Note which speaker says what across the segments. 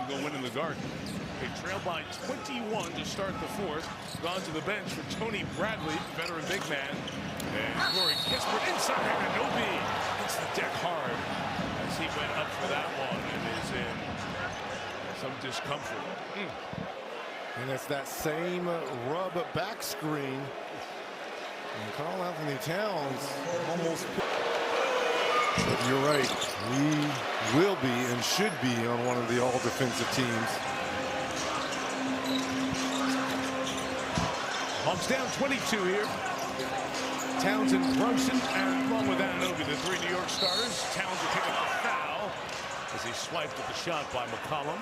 Speaker 1: can go win in the Garden. They trail by 21 to start the fourth. Gone to the bench for Tony Bradley, veteran big man. And Corey Kispert inside Anunoby hits the deck hard as he went up for that one and is in some discomfort.
Speaker 2: And it's that same rub back screen. And Karl Anthony Towns almost. But you're right. We will be and should be on one of the all-defensive teams.
Speaker 1: Hawks down 22 here. Towns and Brunson, and along with Anunoby, the three New York starters. Towns will pick up the foul as he swiped at the shot by McCollum.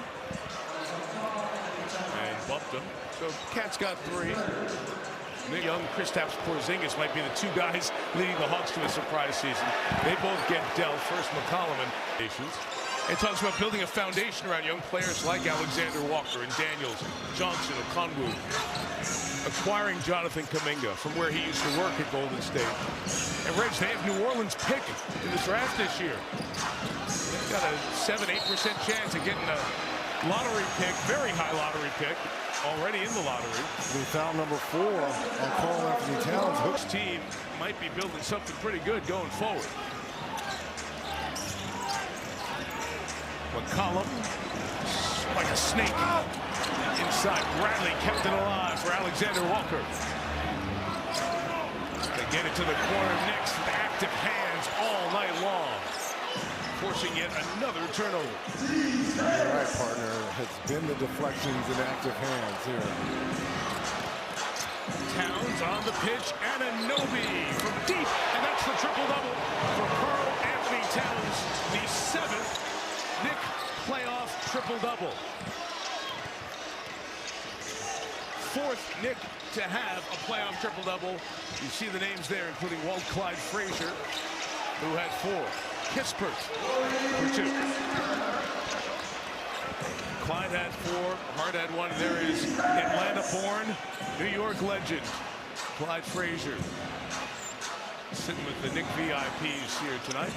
Speaker 1: And bumped him. So Cat's got three. Nick Young, Kristaps Porzingis might be the two guys leading the Hawks to a surprise season. They both get dealt. First McCollum and nations. It talks about building a foundation around young players like Alexander Walker and Daniels, Johnson, Okongwu. Acquiring Jonathan Kuminga from where he used to work at Golden State. And Reg, they have New Orleans pick in the draft this year. They've got a 7-8% chance of getting a lottery pick, very high lottery pick, already in the lottery.
Speaker 2: We found number 4 on Karl Anthony Towns.
Speaker 1: This team might be building something pretty good going forward. McCollum, like a snake. Inside, Bradley kept it alive for Alexander Walker. They get it to the corner. Knicks with active hands all night long, forcing yet another turnover.
Speaker 2: All right, partner. It's been the deflections and active hands here.
Speaker 1: Towns on the pitch, and Anunoby from deep, and that's the triple-double for Karl Anthony Towns, the 7th Knick playoff triple-double. 4th Knick to have a playoff triple-double. You see the names there, including Walt Clyde Frazier, who had 4. Kispert for 2. Clyde had 4. Hart had 1. There is Atlanta-born New York legend Clyde Frazier sitting with the Knick VIPs here tonight.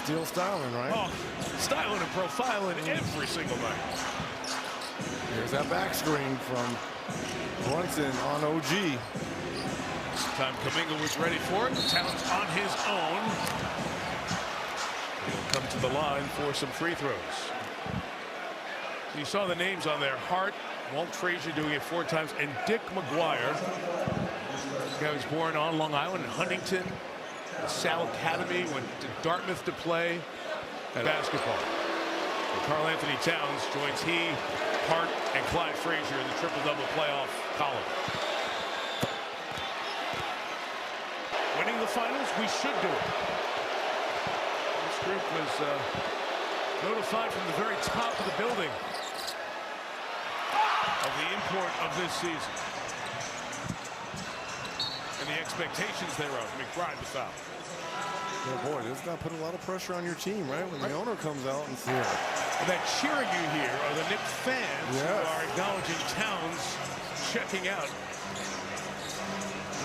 Speaker 2: Still styling, right?
Speaker 1: Oh, styling and profiling every single night.
Speaker 2: Here's that back screen from Brunson on OG.
Speaker 1: This time Kuminga was ready for it. Towns on his own. He'll come to the line for some free throws. You saw the names on there. Hart, Walt Frazier doing it 4 times, and Dick McGuire. This guy was born on Long Island in Huntington. The Sal Academy, went to Dartmouth to play at basketball. And Karl Anthony Towns joins he, Hart, and Clyde Frazier in the triple-double playoff column. Winning the finals, we should do it. This group was notified from the very top of the building of the import of this season and the expectations thereof. McBride the foul.
Speaker 2: Oh boy, this is going to put a lot of pressure on your team, right? When the owner comes out and says,
Speaker 1: And that cheering you hear are the Knicks fans who are acknowledging Towns checking out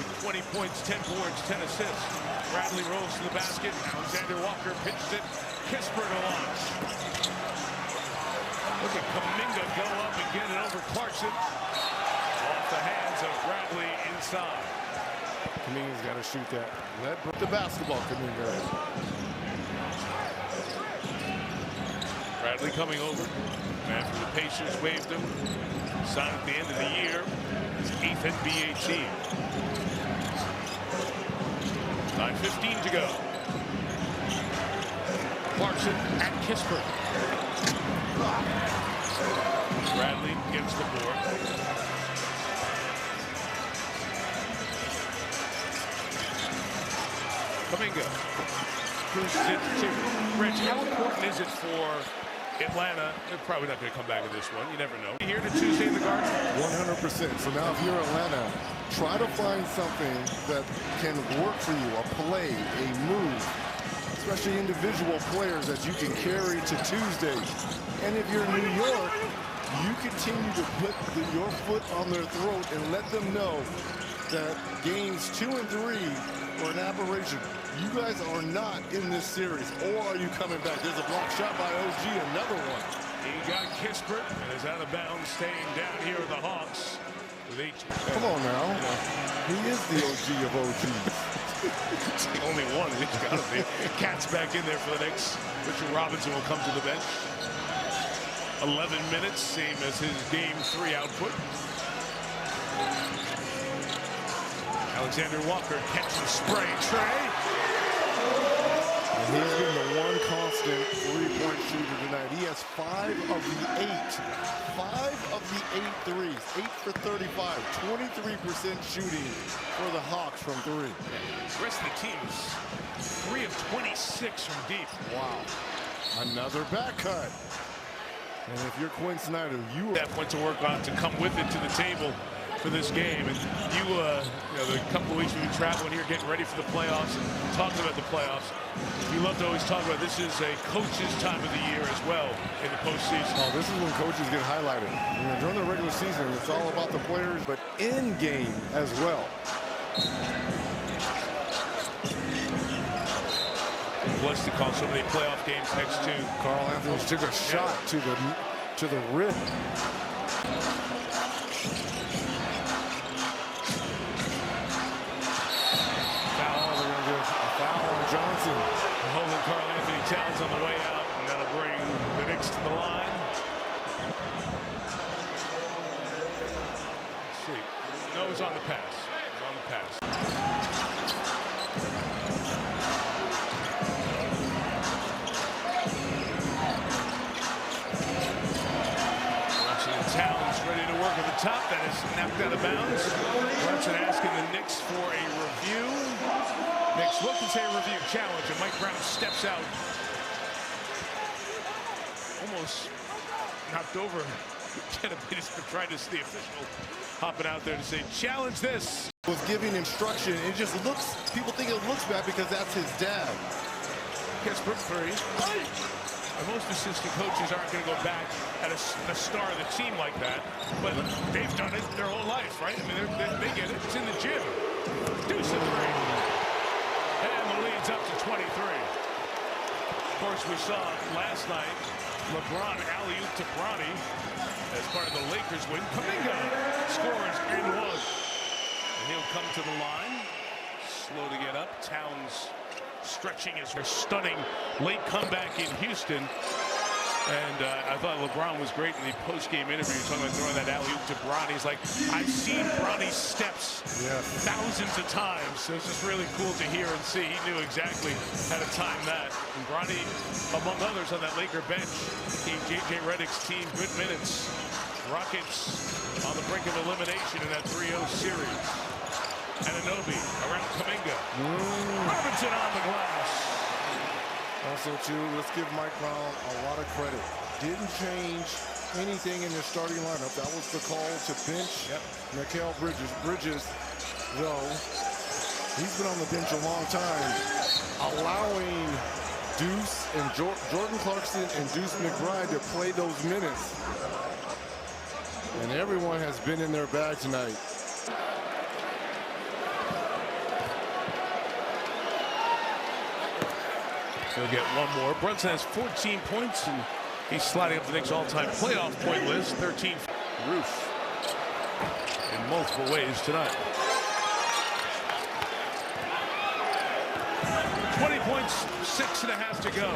Speaker 1: with 20 points, 10 boards, 10 assists. Bradley rolls to the basket. Alexander Walker pitches it. Kispert to launch. Look at Kuminga go up and get it over Clarkson. Off the hands of Bradley inside.
Speaker 2: Kuminga's got to shoot that. Let the basketball, Kuminga.
Speaker 1: Bradley coming over. After the Pacers waived him. Signed at the end of the year. His 8th NBA team. 9:15 to go. Clarkson and Kispert. Bradley gets the board. Kuminga cruises it to Rich. How important is it for Atlanta? They're probably not going to come back in this one. You never know. Here to Tuesday in the Garden.
Speaker 2: 100%. So now if you're Atlanta, try to find something that can work for you, a play, a move, especially individual players that you can carry to Tuesday. And if you're New York, you continue to put your foot on their throat and let them know that games 2 and 3 were an aberration. You guys are not in this series. Or are you coming back? There's a block shot by OG, another one.
Speaker 1: He got Kispert and is out of bounds, staying down here with the Hawks. With 8.
Speaker 2: Come on now. He is the OG of OGs.
Speaker 1: It's the only one. It's got to be. Cat's back in there for the Knicks. Richard Robinson will come to the bench. 11 minutes, same as his Game 3 output. Alexander Walker catches spray. Trey.
Speaker 2: And he's been the one constant three-point shooter tonight. He has 5 of the 8. 5 of the 8 threes. 8 for 35. 23% shooting for the Hawks from 3.
Speaker 1: The rest of the team is 3 of 26 from deep.
Speaker 2: Wow. Another back cut. And if you're Quinn Snyder, you
Speaker 1: went to work on to come with it to the table for this game. And you know, the couple of weeks we've been traveling here, getting ready for the playoffs and talking about the playoffs. We love to always talk about this is a coach's time of the year as well in the postseason.
Speaker 2: Oh, this is when coaches get highlighted. You know, during the regular season, it's all about the players, but in game as well.
Speaker 1: Blessed to call so many playoff games next to
Speaker 2: Carl Anthony took a shot to the rib. Johnson
Speaker 1: holding Carl Anthony Towns on the way out, and that'll bring the Knicks to the line. Let's see. No, it's on the pass. It's on the pass. Brunson and Towns ready to work at the top. That is knocked out of bounds. Brunson asking the Knicks for a review. Knicks look and say review challenge, and Mike Brown steps out. Almost knocked over Kennedy for trying to see the official hopping out there to say challenge this.
Speaker 2: Was giving instruction. It just looks, people think it looks bad because that's his dad.
Speaker 1: Kispert 3. And most assistant coaches aren't going to go back at a star of the team like that, but they've done it their whole life, right? I mean, they get it. It's in the gym. Deuce of 3. And the lead's up to 23. Of course, we saw last night LeBron alley-oop to Bronny as part of the Lakers win. Kuminga scores and one. And he'll come to the line. Slow to get up. Towns stretching his stunning late comeback in Houston. And I thought LeBron was great in the post-game interview, talking about throwing that alley-oop to Bronny. He's like, I've seen Bronny's steps thousands of times. So it's just really cool to hear and see. He knew exactly how to time that. And Bronny, among others on that Laker bench, gave J.J. Redick's team good minutes. Rockets on the brink of elimination in that 3-0 series. Anunoby around Kuminga. Robinson on the glass.
Speaker 2: Also, too, let's give Mike Brown a lot of credit. Didn't change anything in the starting lineup. That was the call to bench Mikal Bridges. Bridges, though, he's been on the bench a long time, allowing Deuce and Jordan Clarkson and Deuce McBride to play those minutes. And everyone has been in their bag tonight.
Speaker 1: He'll get one more. Brunson has 14 points, and he's sliding up the Knicks' all-time playoff point list. 13. Roof in multiple ways tonight. 20 points, 6.5 to go.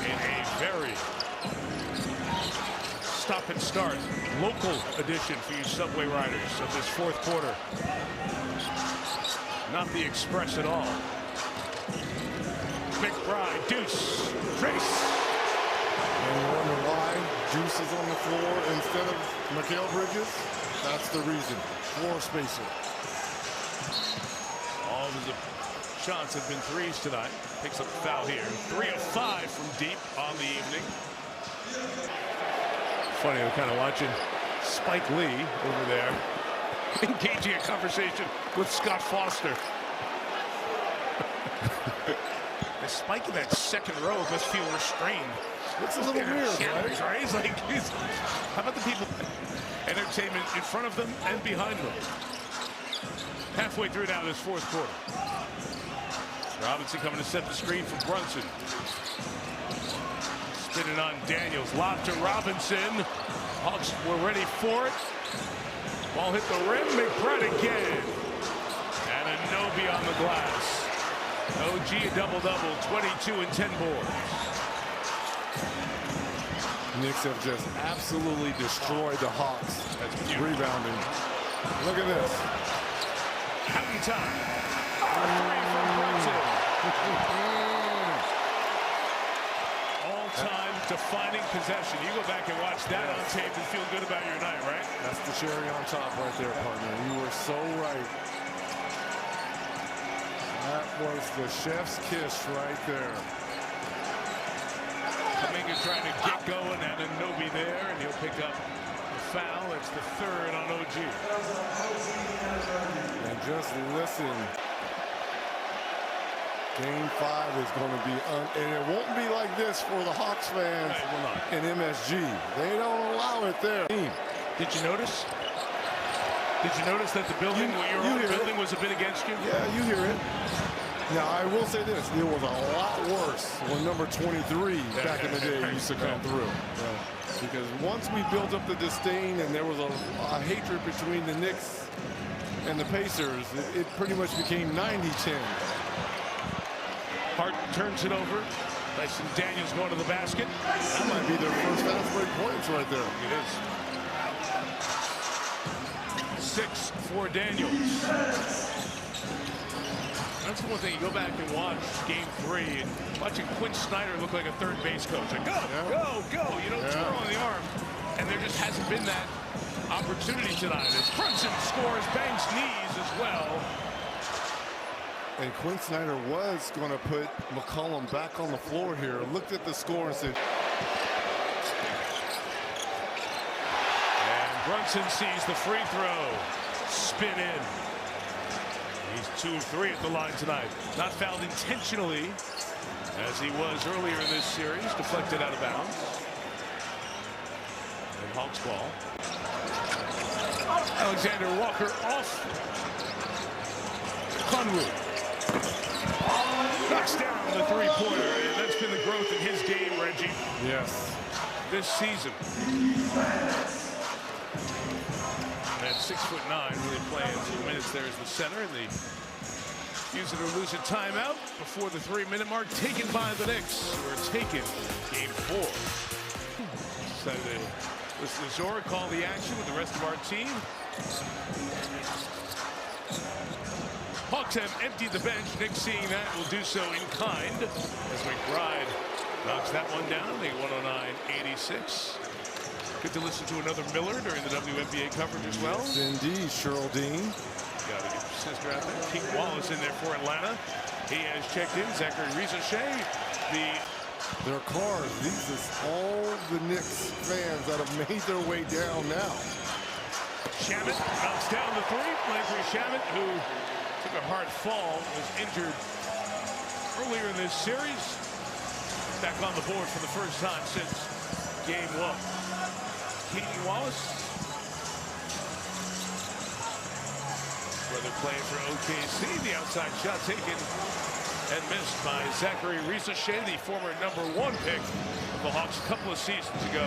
Speaker 1: In a very stop and start local edition for you Subway riders of this fourth quarter. Not the Express at all. McBride, Deuce, Trace.
Speaker 2: And you wonder why Deuce is on the floor instead of Mikal Bridges? That's the reason. Floor spacer.
Speaker 1: All of his shots have been threes tonight. Picks up a foul here. 3 of 5 from deep on the evening. Funny, we're kind of watching Spike Lee over there engaging a conversation with Scott Foster. The Spike in that second row must feel restrained.
Speaker 2: It's a little weird,
Speaker 1: right? He's like, how about the people? Entertainment in front of them and behind them. Halfway through now this fourth quarter. Robinson coming to set the screen for Brunson. Spinning on Daniels. Lob to Robinson. Hawks were ready for it. Ball hit the rim. McBride again. And Anunoby on the glass. OG a double-double. 22 and 10 boards.
Speaker 2: Knicks have just absolutely destroyed the Hawks.
Speaker 1: That's beautiful.
Speaker 2: Rebounding. Look at this.
Speaker 1: Counting time. Three from Brunson. All-time defining possession. You go back and watch that on tape and feel good about your night, right?
Speaker 2: That's the cherry on top right there, partner. You were so right. That was the chef's kiss right there.
Speaker 1: Kuminga trying to get going, and Anunoby there, and he'll pick up the foul. It's the third on OG.
Speaker 2: And just listen. Game 5 is going to be, and it won't be like this for the Hawks fans in MSG. They don't allow it there.
Speaker 1: Did you notice? Did you notice that the building, your own building, was a bit against you?
Speaker 2: Yeah, you hear it. Now, I will say this. It was a lot worse when number 23 back in the day used to come through. Because once we built up the disdain and there was a hatred between the Knicks and the Pacers, it pretty much became 90-10.
Speaker 1: Hart turns it over. Dyson Daniels going to the basket.
Speaker 2: That might be their first fast break points right there.
Speaker 1: It is. 6 for Daniels. That's the one thing. You go back and watch Game 3 and watching Quinn Snyder look like a third base coach. Like, go, go. You know, twirl on the arm. And there just hasn't been that opportunity tonight. As Brunson scores, bangs knees as well.
Speaker 2: And Quinn Snyder was going to put McCollum back on the floor here. Looked at the score and said.
Speaker 1: And Brunson sees the free throw. Spin in. He's 2 of 3 at the line tonight. Not fouled intentionally, as he was earlier in this series. Deflected out of bounds. And Hawks ball. Alexander Walker off. Conwood. Knocks down the three-pointer, and that's been the growth in his game, Reggie.
Speaker 2: Yes.
Speaker 1: This season. At 6'9", really playing 2 minutes there as the center, and they use it or lose a timeout before the 3-minute mark, taken by the Knicks, who are taking Game 4. So the Zora call the action with the rest of our team. Hawks have emptied the bench. Knicks seeing that will do so in kind as McBride knocks that one down. They 109-86. Good to listen to another Miller during the WNBA coverage as well.
Speaker 2: Yes, indeed, Cheryl Dean.
Speaker 1: Got to get your sister out there. King Wallace in there for Atlanta. He has checked in. Zachary Rizochet.
Speaker 2: Their cars. These is all the Knicks fans that have made their way down now.
Speaker 1: Shamet knocks down the three. Landry Shamet, who took a hard fall, was injured earlier in this series. Back on the board for the first time since Game 1. Keaton Wallace, brother playing for OKC. The outside shot taken and missed by Zachary Rizochet, the former #1 pick of the Hawks a couple of seasons ago.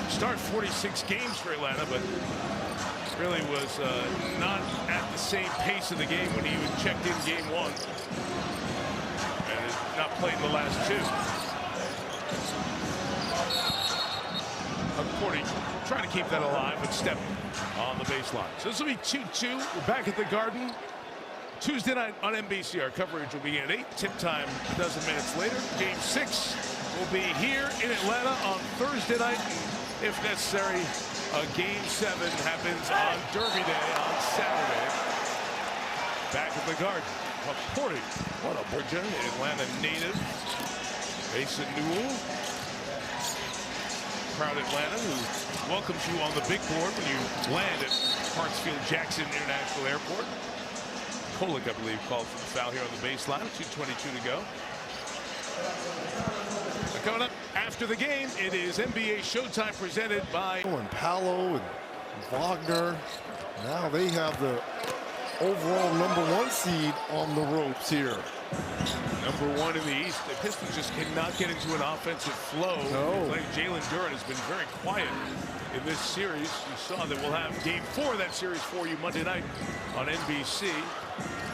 Speaker 1: Start 46 games for Atlanta, but really was not at the same pace of the game when he checked in Game 1. And has not played the last 2. Porty trying to keep that alive, but step on the baseline. So this will be 2-2. We're back at the Garden Tuesday night on NBC. Our coverage will begin at 8. Tip time a dozen minutes later. Game 6 will be here in Atlanta on Thursday night. If necessary, Game 7 happens on Derby Day on Saturday. Back at the Garden. Porty, what a Georgia, Atlanta native. Mason Newell. Proud Atlanta, who welcomes you on the big board when you land at Hartsfield-Jackson International Airport. Kolick, I believe, called for the foul here on the baseline. 2:22 to go. Coming up after the game, it is NBA Showtime presented by...
Speaker 2: And Paolo and Wagner. Now they have the overall #1 seed on the ropes here.
Speaker 1: Number one in the East. The Pistons just cannot get into an offensive flow.
Speaker 2: No.
Speaker 1: Jalen Duren has been very quiet in this series. You saw that we'll have game 4 of that series for you Monday night on NBC.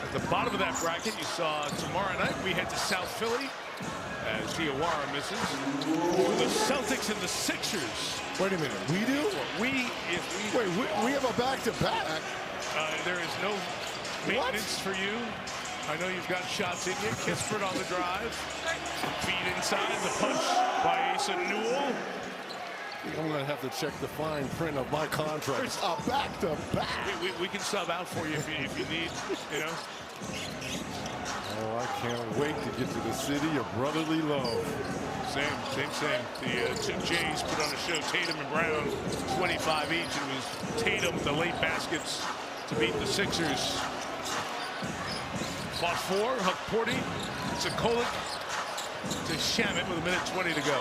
Speaker 1: At the bottom of that bracket, you saw tomorrow night we head to South Philly as Diawara misses for the Celtics and the Sixers.
Speaker 2: Wait a minute, we do?
Speaker 1: Wait,
Speaker 2: we have a back-to-back.
Speaker 1: There is no maintenance for you. I know you've got shots in you. Kispert on the drive. Feed inside. The punch by Asa Newell.
Speaker 2: I'm going to have to check the fine print of my contract. A back-to-back.
Speaker 1: We can sub out for you if you need, you know.
Speaker 2: Oh, I can't wait to get to the city of brotherly love.
Speaker 1: Same. The two Jays put on a show, Tatum and Brown, 25 each. It was Tatum with the late baskets to beat the Sixers. Fought 4, Huck Porty, to Kolik, to Shamit with 1:20 to go.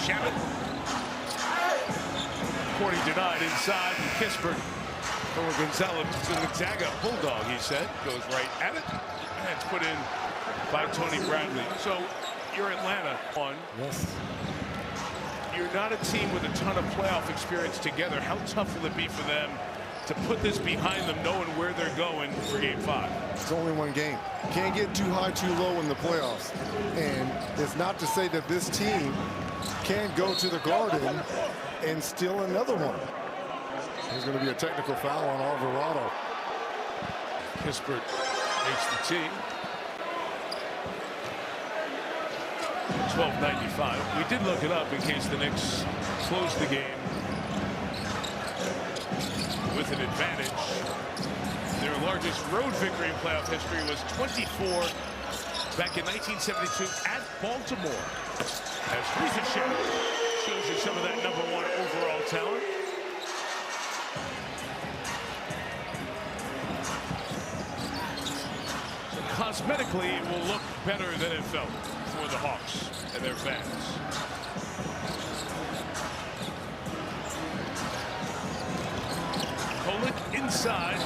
Speaker 1: Shamit. Porty denied inside, and Kispert over Gonzalez to Gonzaga. Bulldog, he said, goes right at it. And it's put in by Tony Bradley. So you're Atlanta on.
Speaker 2: Yes.
Speaker 1: You're not a team with a ton of playoff experience together. How tough will it be for them to put this behind them, knowing where they're going for game 5?
Speaker 2: It's only one game. Can't get too high, too low in the playoffs. And it's not to say that this team can't go to the Garden and steal another one. There's going to be a technical foul on Alvarado.
Speaker 1: Kispert makes the tee. 12:95. We did look it up in case the Knicks closed the game with an advantage. Their largest road victory in playoff history was 24 back in 1972 at Baltimore. As Ricochet shows you some of that #1 overall talent. So cosmetically, it will look better than it felt for the Hawks and their fans. Kolik inside.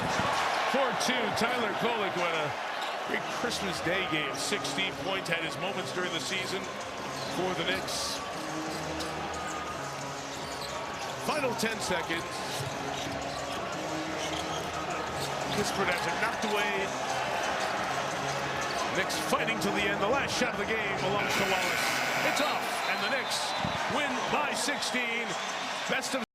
Speaker 1: 4-2. Tyler Kolik won a big Christmas Day game. 16 points, had his moments during the season for the Knicks. Final 10 seconds. Kispert has it knocked away. Knicks fighting till the end. The last shot of the game belongs to Wallace. It's off, and the Knicks win by 16. Best of